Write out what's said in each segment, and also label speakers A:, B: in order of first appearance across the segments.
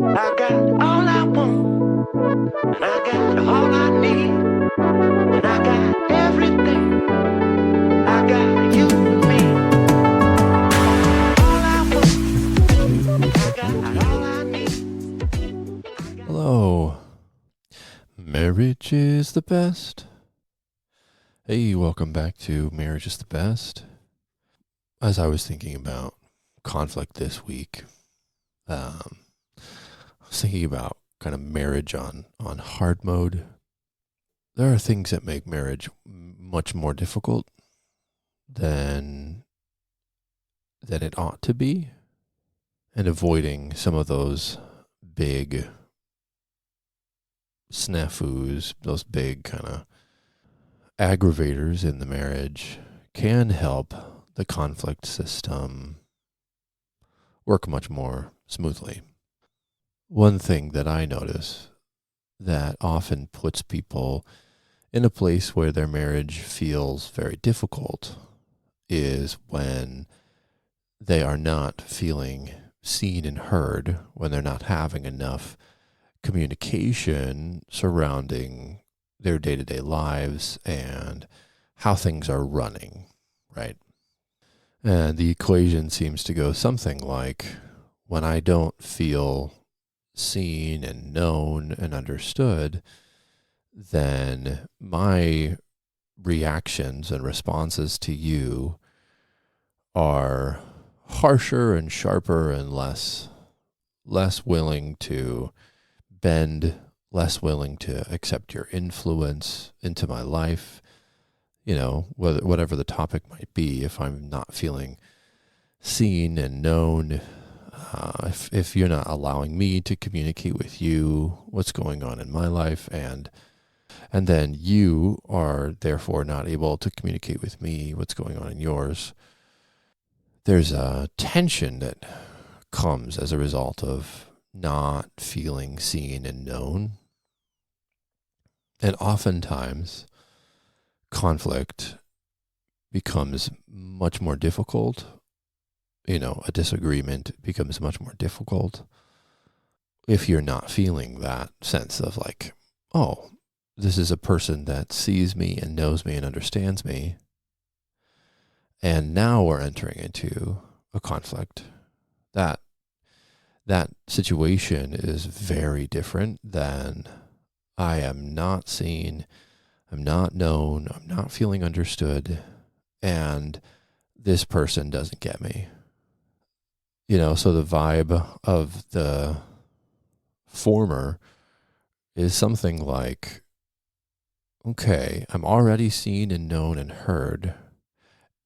A: I got all I want, and I got all I need, and I got everything. I got you and me. All I want, I got all I need.
B: Hello. Marriage is the best. Hey, welcome back to Marriage is the Best. As I was thinking about conflict this week, I was thinking about kind of marriage on hard mode. There are things that make marriage much more difficult than it ought to be, and avoiding some of those big snafus, those big kind of aggravators in the marriage can help the conflict system work much more smoothly. One thing that I notice that often puts people in a place where their marriage feels very difficult is when they are not feeling seen and heard, when they're not having enough communication surrounding their day-to-day lives and how things are running, right? And the equation seems to go something like, when I don't feel seen and known and understood, then my reactions and responses to you are harsher and sharper and less willing to bend, less willing to accept your influence into my life, whatever the topic might be. If I'm not feeling seen and known, if you're not allowing me to communicate with you what's going on in my life, and then you are therefore not able to communicate with me what's going on in yours, there's a tension that comes as a result of not feeling seen and known. And oftentimes, conflict becomes much more difficult. A disagreement becomes much more difficult if you're not feeling that sense of like, oh, this is a person that sees me and knows me and understands me. And now we're entering into a conflict. That situation is very different than I am not seen, I'm not known, I'm not feeling understood, and this person doesn't get me. So the vibe of the former is something like, okay, I'm already seen and known and heard,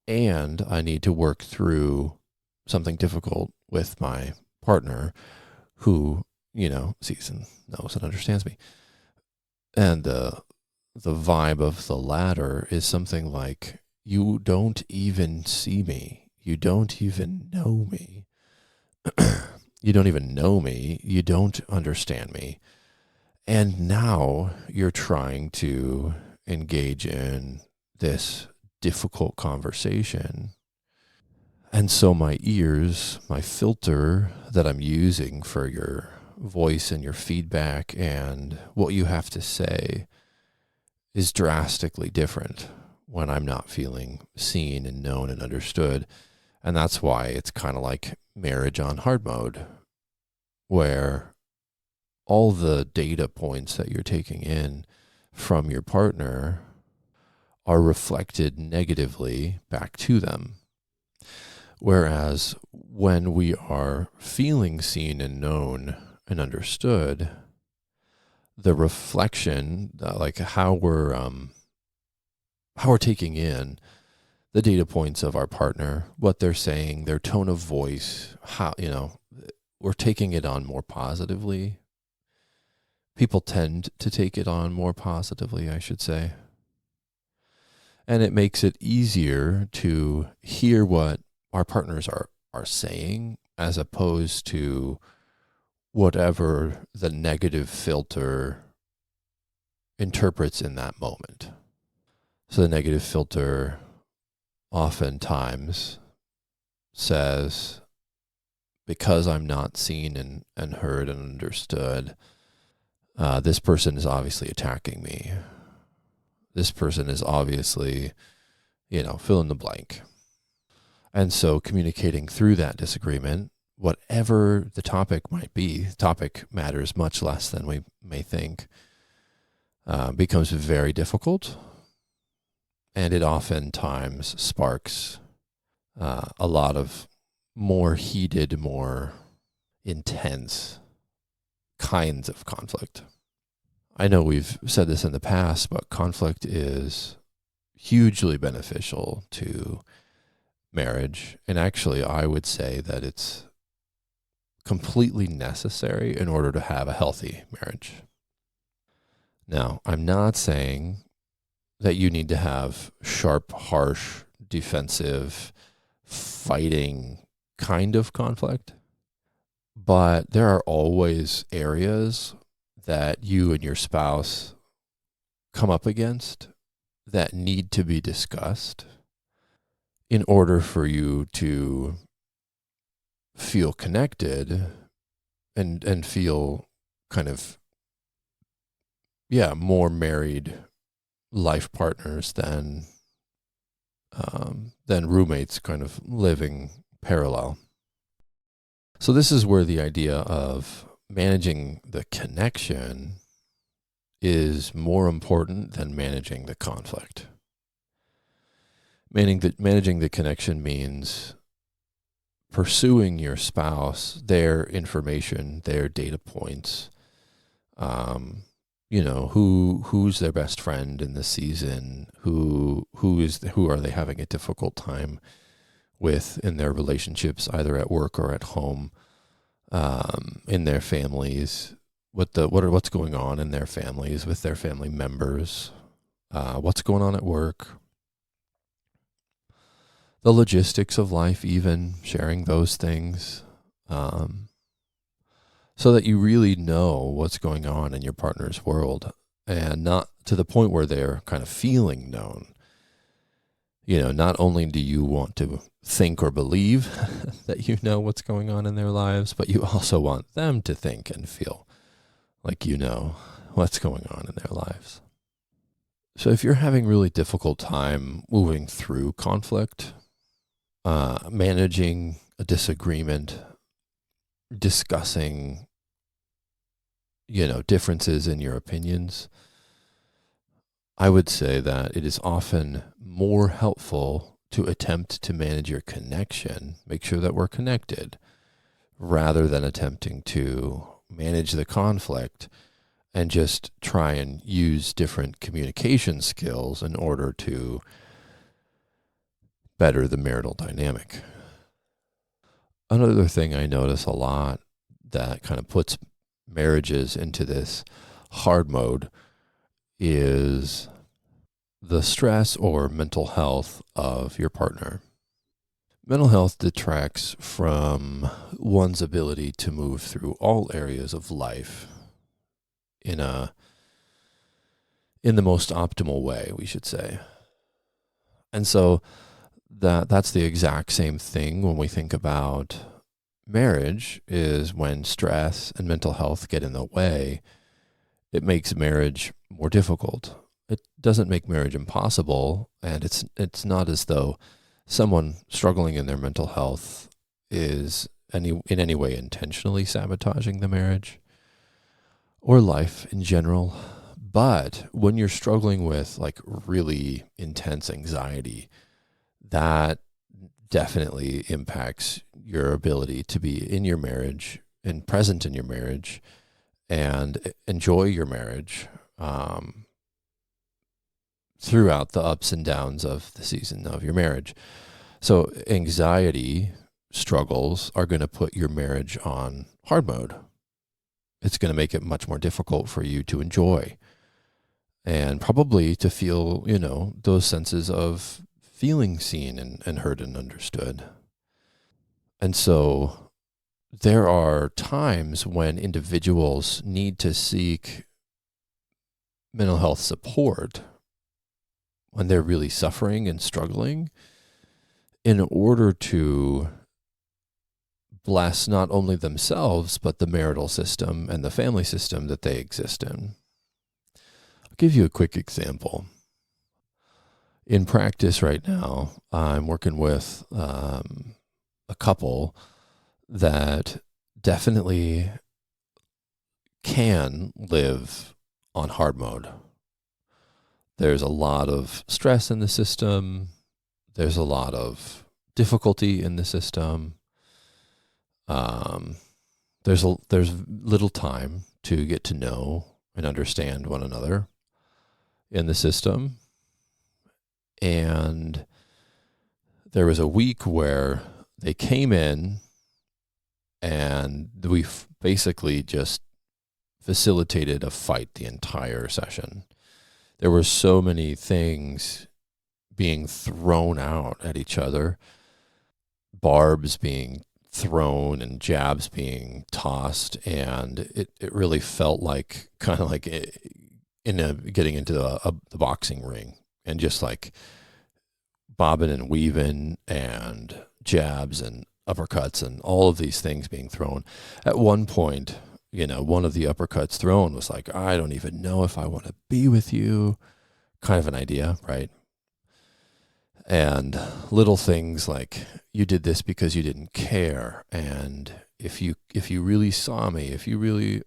B: and I need to work through something difficult with my partner who, sees and knows and understands me. And the vibe of the latter is something like, you don't even see me. You don't even know me. You don't even know me. You don't understand me. And now you're trying to engage in this difficult conversation. And so my ears, my filter that I'm using for your voice and your feedback and what you have to say is drastically different when I'm not feeling seen and known and understood. And that's why it's kind of like marriage on hard mode, where all the data points that you're taking in from your partner are reflected negatively back to them. Whereas when we are feeling seen and known and understood, the reflection, like how we're taking in the data points of our partner, what they're saying, their tone of voice, how, we're taking it on more positively. People tend to take it on more positively, I should say. And it makes it easier to hear what our partners are saying, as opposed to whatever the negative filter interprets in that moment. So the negative filter oftentimes says, because I'm not seen and heard and understood, this person is obviously attacking me. This person is obviously, fill in the blank. And so communicating through that disagreement, whatever the topic might be, the topic matters much less than we may think, becomes very difficult. And it oftentimes sparks a lot of more heated, more intense kinds of conflict. I know we've said this in the past, but conflict is hugely beneficial to marriage. And actually, I would say that it's completely necessary in order to have a healthy marriage. Now, I'm not saying that you need to have sharp, harsh, defensive, fighting kind of conflict, but there are always areas that you and your spouse come up against that need to be discussed in order for you to feel connected and feel kind of, more married life partners than roommates kind of living parallel. So this is where the idea of managing the connection is more important than managing the conflict. Managing the connection means pursuing your spouse, their information, their data points, who's their best friend in the season, who are they having a difficult time with in their relationships, either at work or at home, in their families, what's going on in their families with their family members, what's going on at work, the logistics of life, even sharing those things, so that you really know what's going on in your partner's world, and not to the point where they're kind of feeling known. Not only do you want to think or believe that you know what's going on in their lives, but you also want them to think and feel like you know what's going on in their lives. So if you're having really difficult time moving through conflict, managing a disagreement, discussing, differences in your opinions, I would say that it is often more helpful to attempt to manage your connection, make sure that we're connected, rather than attempting to manage the conflict and just try and use different communication skills in order to better the marital dynamic. Another thing I notice a lot that kind of puts marriages into this hard mode is the stress or mental health of your partner. Mental health detracts from one's ability to move through all areas of life in the most optimal way, we should say. And so that's the exact same thing when we think about marriage, is when stress and mental health get in the way, it makes marriage more difficult. It doesn't make marriage impossible, and it's not as though someone struggling in their mental health is in any way intentionally sabotaging the marriage or life in general. But when you're struggling with like really intense anxiety, that definitely impacts your ability to be in your marriage and present in your marriage and enjoy your marriage throughout the ups and downs of the season of your marriage. So anxiety struggles are going to put your marriage on hard mode. It's going to make it much more difficult for you to enjoy and probably to feel, those senses of feeling seen and heard and understood. And so there are times when individuals need to seek mental health support when they're really suffering and struggling in order to bless not only themselves, but the marital system and the family system that they exist in. I'll give you a quick example. In practice right now, I'm working with a couple that definitely can live on hard mode. There's a lot of stress in the system. There's a lot of difficulty in the system. There's little time to get to know and understand one another in the system. And there was a week where they came in and we basically just facilitated a fight the entire session. There were so many things being thrown out at each other, barbs being thrown and jabs being tossed, and it really felt like kind of like getting into the boxing ring and just like bobbing and weaving and jabs and uppercuts and all of these things being thrown. At one point, one of the uppercuts thrown was like, I don't even know if I want to be with you, kind of an idea, right? And little things like, you did this because you didn't care. And if you really saw me, if you really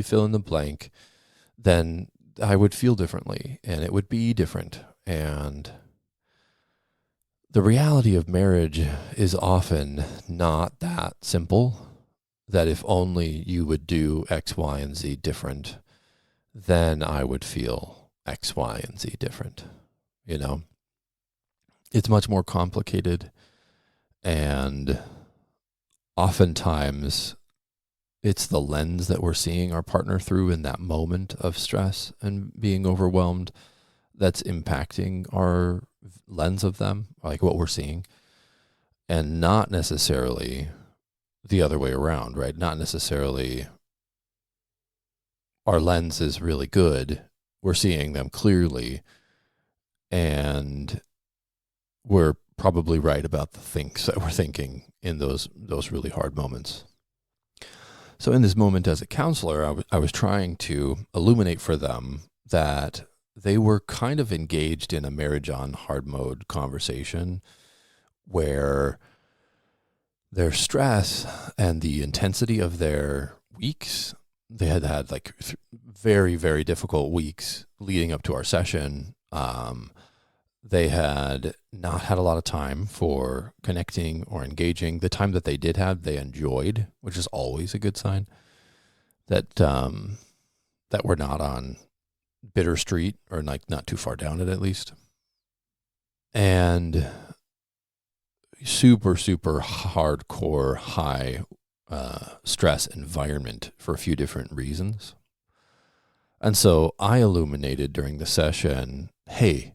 B: fill in the blank, then I would feel differently and it would be different. And the reality of marriage is often not that simple, that if only you would do X, Y, and Z different, then I would feel X, Y, and Z different. It's much more complicated, and oftentimes it's the lens that we're seeing our partner through in that moment of stress and being overwhelmed that's impacting our lens of them, like what we're seeing, and not necessarily the other way around, right? Not necessarily our lens is really good. We're seeing them clearly, and we're probably right about the things that we're thinking in those really hard moments. So in this moment as a counselor, I was trying to illuminate for them that they were kind of engaged in a marriage on hard mode conversation where their stress and the intensity of their weeks, they had like very, very difficult weeks leading up to our session. They had not had a lot of time for connecting or engaging. The time that they did have, they enjoyed, which is always a good sign that that we're not on bitter street, or like not too far down it at least. And super, super hardcore, high stress environment for a few different reasons. And so I illuminated during the session, hey,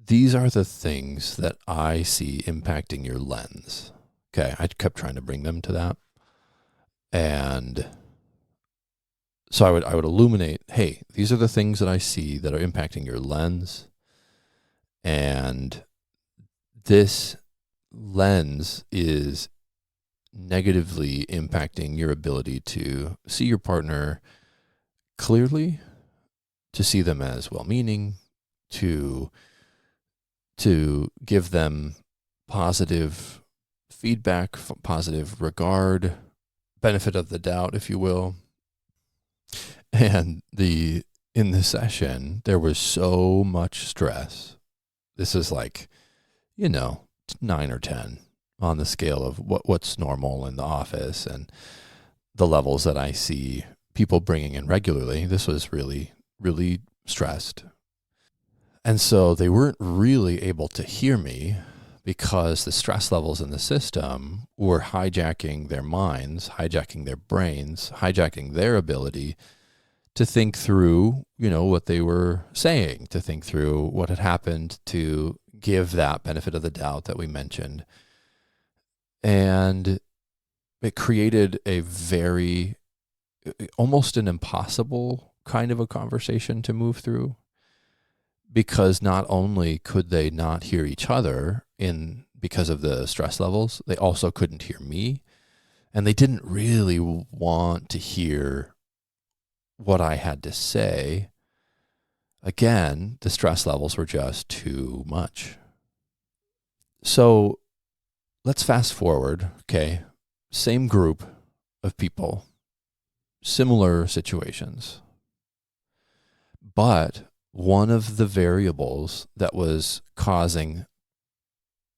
B: these are the things that I see impacting your lens. Okay, I kept trying to bring them to that. And so I would illuminate, hey, these are the things that I see that are impacting your lens. And this lens is negatively impacting your ability to see your partner clearly, to see them as well-meaning, to give them positive feedback, positive regard, benefit of the doubt, if you will. And in the session, there was so much stress. This is like, 9 or 10 on the scale of what's normal in the office and the levels that I see people bringing in regularly. This was really, really stressed. And so they weren't really able to hear me because the stress levels in the system were hijacking their minds, hijacking their brains, hijacking their ability to think through, what they were saying, to think through what had happened, to give that benefit of the doubt that we mentioned. And it created a very, almost an impossible kind of a conversation to move through, because not only could they not hear each other in because of the stress levels. They also couldn't hear me, and they didn't really want to hear what I had to say. Again, the stress levels were just too much. So let's fast forward, okay? Same group of people, similar situations. But one of the variables that was causing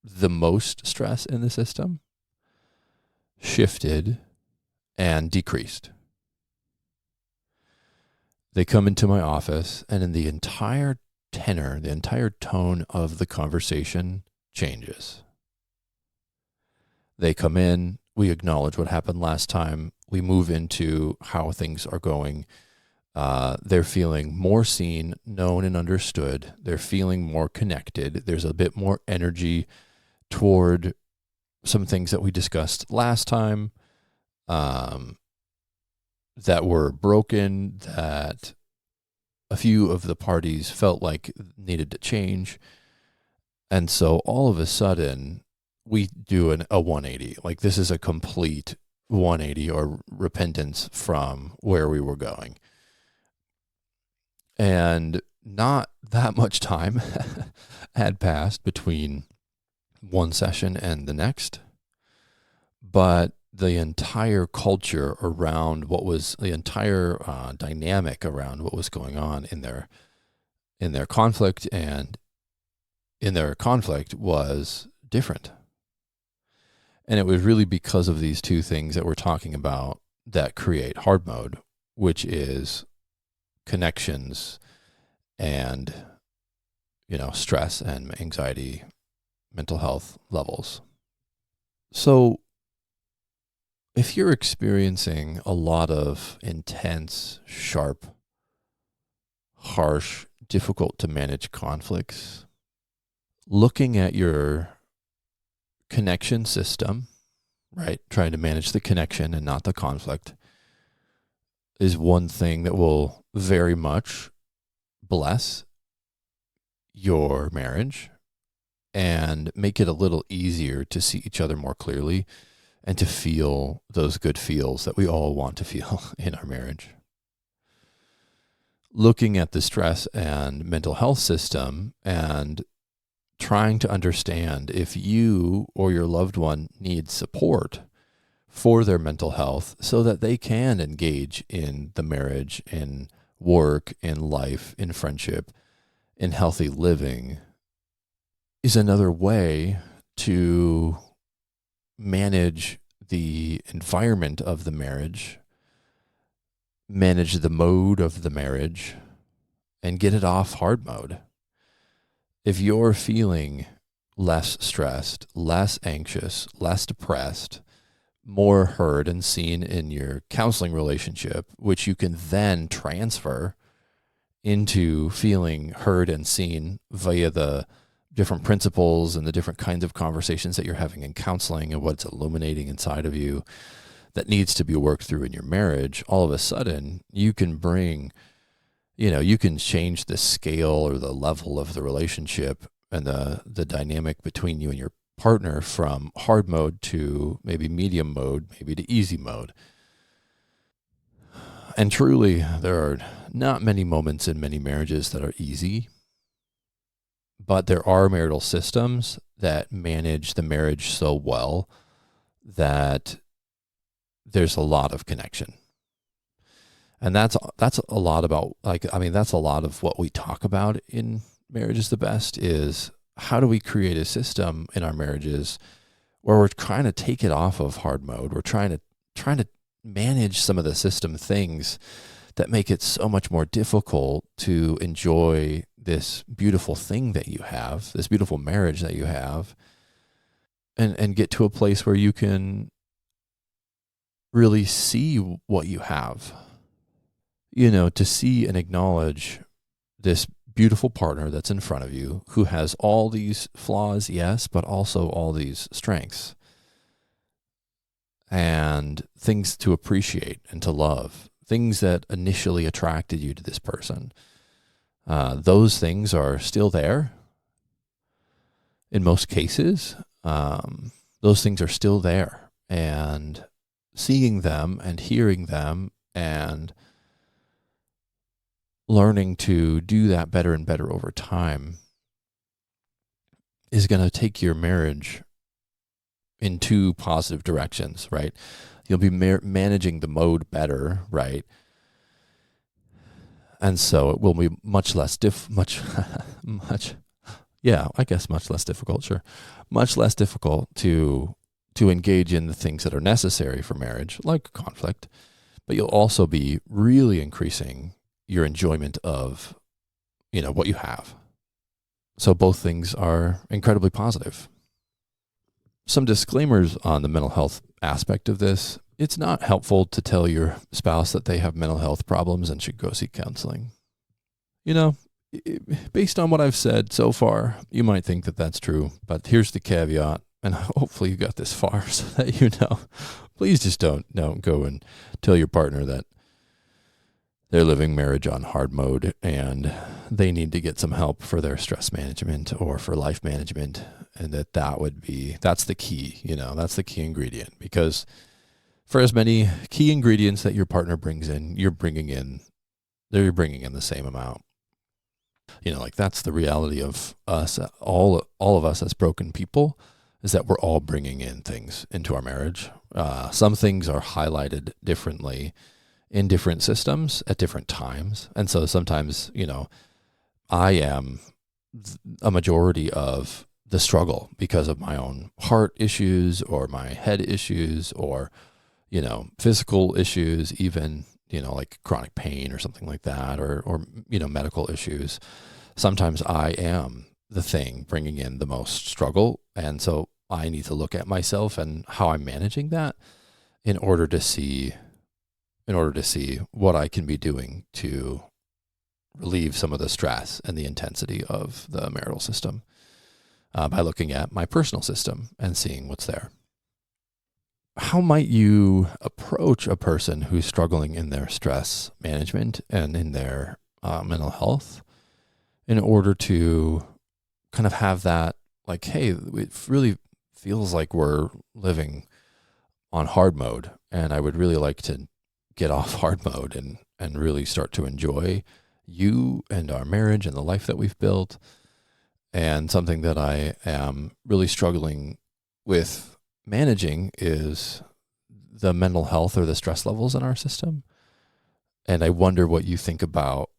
B: the most stress in the system shifted and decreased. They come into my office, and in the entire tenor, the entire tone of the conversation changes. They come in, we acknowledge what happened last time, we move into how things are going. They're feeling more seen, known, and understood. They're feeling more connected. There's a bit more energy toward some things that we discussed last time that were broken, that a few of the parties felt like needed to change. And so all of a sudden, we do a 180. Like, this is a complete 180 or repentance from where we were going. And not that much time had passed between one session and the next, but the entire culture around what was the entire dynamic around what was going on in their conflict and in their conflict was different. And it was really because of these two things that we're talking about that create hard mode, which is connections and, stress and anxiety, mental health levels. So if you're experiencing a lot of intense, sharp, harsh, difficult to manage conflicts, looking at your connection system, right, trying to manage the connection and not the conflict, is one thing that will very much bless your marriage and make it a little easier to see each other more clearly and to feel those good feels that we all want to feel in our marriage. Looking at the stress and mental health system and trying to understand if you or your loved one needs support for their mental health so that they can engage in the marriage, in work, in life, in friendship, in healthy living, is another way to manage the environment of the marriage, manage the mode of the marriage, and get it off hard mode. If you're feeling less stressed, less anxious, less depressed, more heard and seen in your counseling relationship, which you can then transfer into feeling heard and seen via the different principles and the different kinds of conversations that you're having in counseling and what's illuminating inside of you that needs to be worked through in your marriage, all of a sudden you can bring, you can change the scale or the level of the relationship and the dynamic between you and your partner from hard mode to maybe medium mode, maybe to easy mode. And truly, there are not many moments in many marriages that are easy, but there are marital systems that manage the marriage so well that there's a lot of connection. And that's a lot about, that's a lot of what we talk about in Marriage is the Best, is how do we create a system in our marriages where we're trying to take it off of hard mode. We're trying to manage some of the system things that make it so much more difficult to enjoy this beautiful thing that you have, this beautiful marriage that you have, and get to a place where you can really see what you have. To see and acknowledge this beautiful partner that's in front of you who has all these flaws, yes, but also all these strengths and things to appreciate and to love, things that initially attracted you to this person. Those things are still there in most cases, those things are still there, and seeing them and hearing them and learning to do that better and better over time is going to take your marriage in two positive directions, right? You'll be managing the mode better, right? And so it will be much less much less difficult, sure. Much less difficult to engage in the things that are necessary for marriage, like conflict, but you'll also be really increasing your enjoyment of, what you have. So both things are incredibly positive. Some disclaimers on the mental health aspect of this. It's not helpful to tell your spouse that they have mental health problems and should go seek counseling. Based on what I've said so far, you might think that that's true, but here's the caveat, and hopefully you got this far so that please just don't go and tell your partner that they're living marriage on hard mode and they need to get some help for their stress management or for life management, and that's the key, that's the key ingredient, because for as many key ingredients that your partner brings in, you're bringing in the same amount. That's the reality of us, all of us as broken people, is that we're all bringing in things into our marriage. Some things are highlighted differently in different systems at different times. And so sometimes, I am a majority of the struggle because of my own heart issues or my head issues or, physical issues, even, like chronic pain or something like that, or medical issues. Sometimes I am the thing bringing in the most struggle. And so I need to look at myself and how I'm managing that in order to see what I can be doing to relieve some of the stress and the intensity of the marital system by looking at my personal system and seeing what's there. How might you approach a person who's struggling in their stress management and in their mental health in order to kind of have that, like, hey, it really feels like we're living on hard mode, and I would really like to get off hard mode and really start to enjoy you and our marriage and the life that we've built. And something that I am really struggling with managing is the mental health or the stress levels in our system. And I wonder what you think about,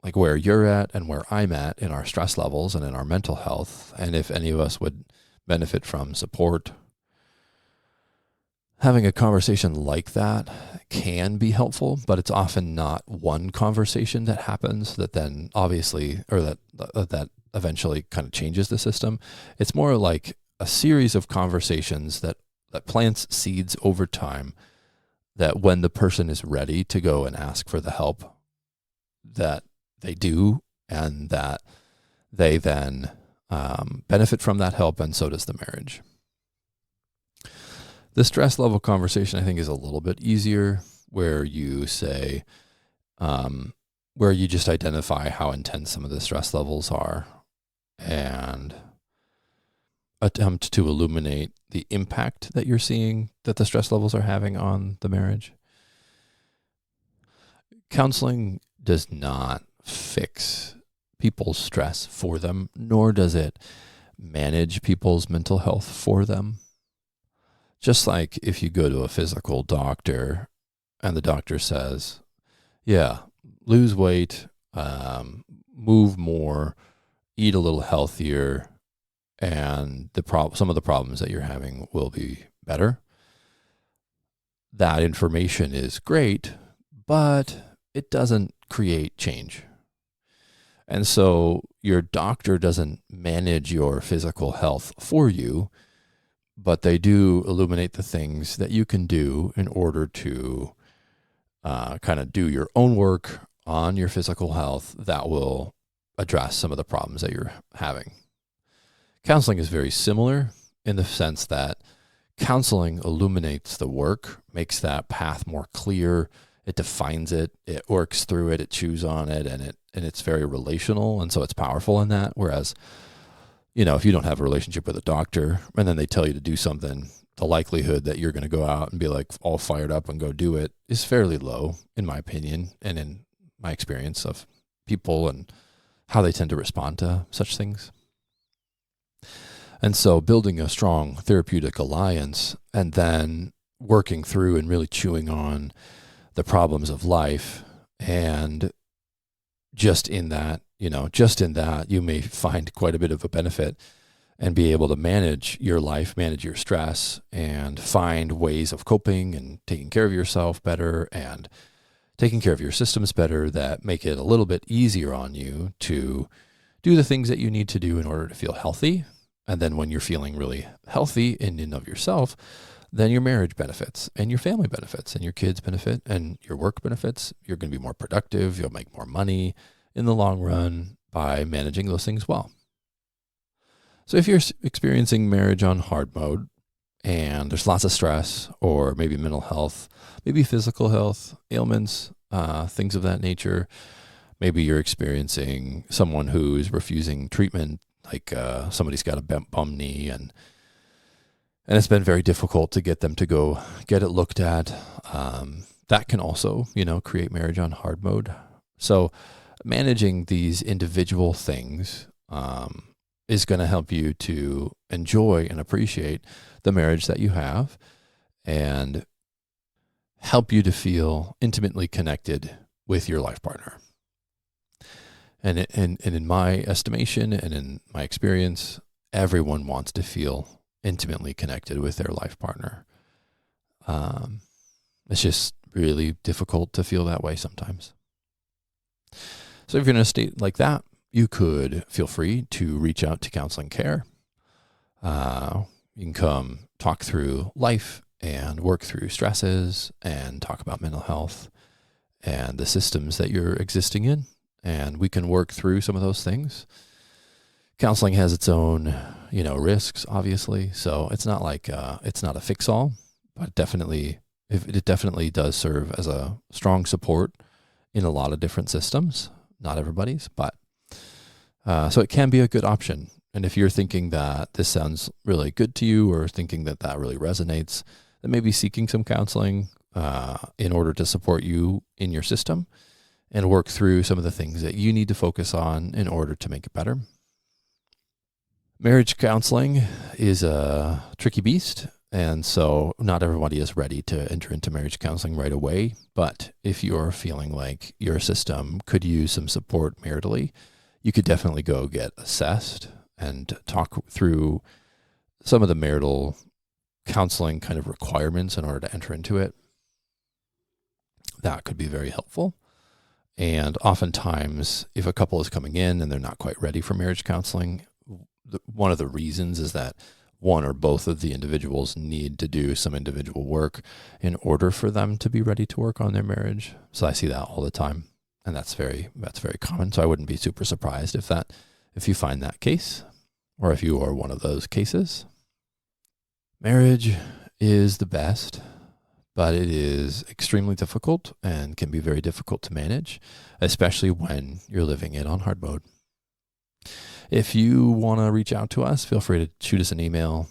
B: like, where you're at and where I'm at in our stress levels and in our mental health, and if any of us would benefit from support. Having a conversation like that can be helpful, but it's often not one conversation that happens that then obviously, or that eventually kind of changes the system. It's more like a series of conversations that plants seeds over time, that when the person is ready to go and ask for the help, that they do, and that they then benefit from that help, and so does the marriage. The stress level conversation, I think, is a little bit easier, where you say, where you just identify how intense some of the stress levels are and attempt to illuminate the impact that you're seeing that the stress levels are having on the marriage. Counseling does not fix people's stress for them, nor does it manage people's mental health for them. Just like if you go to a physical doctor and the doctor says, yeah, lose weight, move more, eat a little healthier, and some of the problems that you're having will be better. That information is great, but it doesn't create change. And so your doctor doesn't manage your physical health for you, but they do illuminate the things that you can do in order to kind of do your own work on your physical health that will address some of the problems that you're having. Counseling is very similar in the sense that counseling illuminates the work, makes that path more clear. It defines it, it works through it, it chews on it, and it's very relational, and so it's powerful in that. Whereas, if you don't have a relationship with a doctor and then they tell you to do something, the likelihood that you're going to go out and be like all fired up and go do it is fairly low, in my opinion, and in my experience of people and how they tend to respond to such things. And so building a strong therapeutic alliance and then working through and really chewing on the problems of life, and just in that, you may find quite a bit of a benefit and be able to manage your life, manage your stress, and find ways of coping and taking care of yourself better and taking care of your systems better that make it a little bit easier on you to do the things that you need to do in order to feel healthy. And then when you're feeling really healthy in and of yourself, then your marriage benefits and your family benefits and your kids benefit and your work benefits. You're going to be more productive. You'll make more money in the long run by managing those things well. So if you're experiencing marriage on hard mode and there's lots of stress, or maybe mental health, maybe physical health, ailments, things of that nature, maybe you're experiencing someone who's refusing treatment, like somebody's got a bum knee and it's been very difficult to get them to go get it looked at. That can also, create marriage on hard mode. So managing these individual things is going to help you to enjoy and appreciate the marriage that you have and help you to feel intimately connected with your life partner. And in my estimation and in my experience, everyone wants to feel intimately connected with their life partner. It's just really difficult to feel that way sometimes. So if you're in a state like that, you could feel free to reach out to Counseling Care. You can come talk through life and work through stresses and talk about mental health and the systems that you're existing in. And we can work through some of those things. Counseling has its own, risks, obviously. So it's not like, it's not a fix-all, but it definitely does serve as a strong support in a lot of different systems. Not everybody's, but so it can be a good option. And if you're thinking that this sounds really good to you, or thinking that that really resonates, then maybe seeking some counseling in order to support you in your system and work through some of the things that you need to focus on in order to make it better. Marriage counseling is a tricky beast, and so not everybody is ready to enter into marriage counseling right away. But if you're feeling like your system could use some support maritally, you could definitely go get assessed and talk through some of the marital counseling kind of requirements in order to enter into it. That could be very helpful. And oftentimes, if a couple is coming in and they're not quite ready for marriage counseling, one of the reasons is that one or both of the individuals need to do some individual work in order for them to be ready to work on their marriage. So I see that all the time, and that's very common. So I wouldn't be super surprised if you find that case, or if you are one of those cases. Marriage is the best, but it is extremely difficult and can be very difficult to manage, especially when you're living it on hard mode. If you want to reach out to us, feel free to shoot us an email.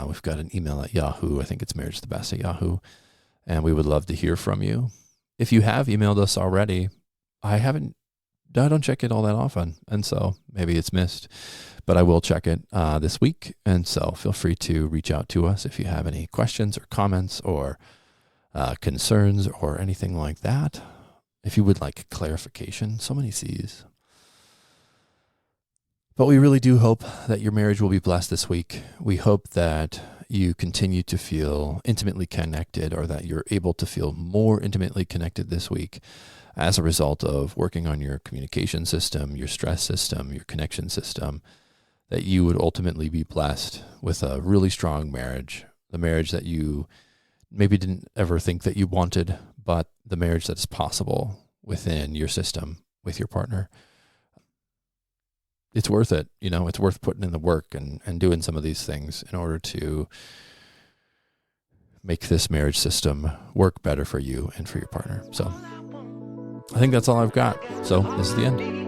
B: We've got an email at Yahoo. I think it's marriagethebest at Yahoo. And we would love to hear from you. If you have emailed us already, I don't check it all that often. And so maybe it's missed, but I will check it this week. And so feel free to reach out to us if you have any questions or comments or concerns or anything like that. If you would like clarification, so many C's. But we really do hope that your marriage will be blessed this week. We hope that you continue to feel intimately connected, or that you're able to feel more intimately connected this week as a result of working on your communication system, your stress system, your connection system, that you would ultimately be blessed with a really strong marriage, the marriage that you maybe didn't ever think that you wanted, but the marriage that is possible within your system with your partner. It's worth it. It's worth putting in the work and doing some of these things in order to make this marriage system work better for you and for your partner. So I think that's all I've got. So this is the end.